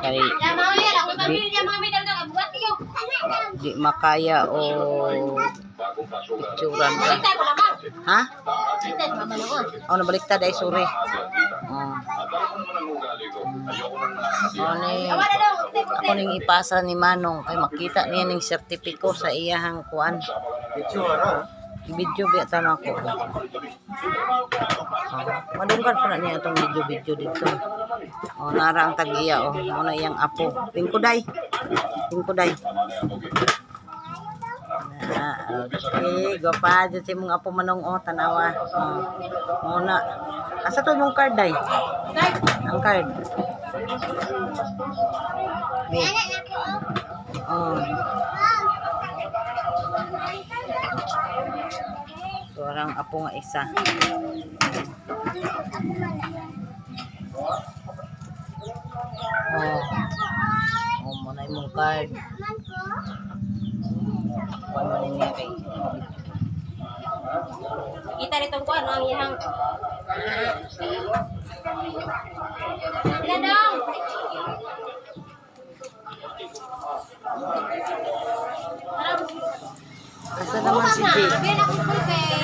Kay di makaya o picturan ka. Ha? Oh, nabaliktad ay sorry. Oh. Ako ning ipasa ni Manong kay makita niya ning sertipiko sa iyahang kuan. Video biya tan ako. Madungkan pa na niya itong video dito. Oh, nara ang tag-iya oh. Muna iyang apo. Tingkuday. Okay, go pa dyan si mong apo Manong oh, tanawa. Oh. Muna. Asa to yung card day? Ang card. Oh. Parang apo nga isa. Oh. Oh, muna yung card. Kita dito ko ano ang iyang. Ilan dong? Asa naman si Jake? Biyan ako pulpe.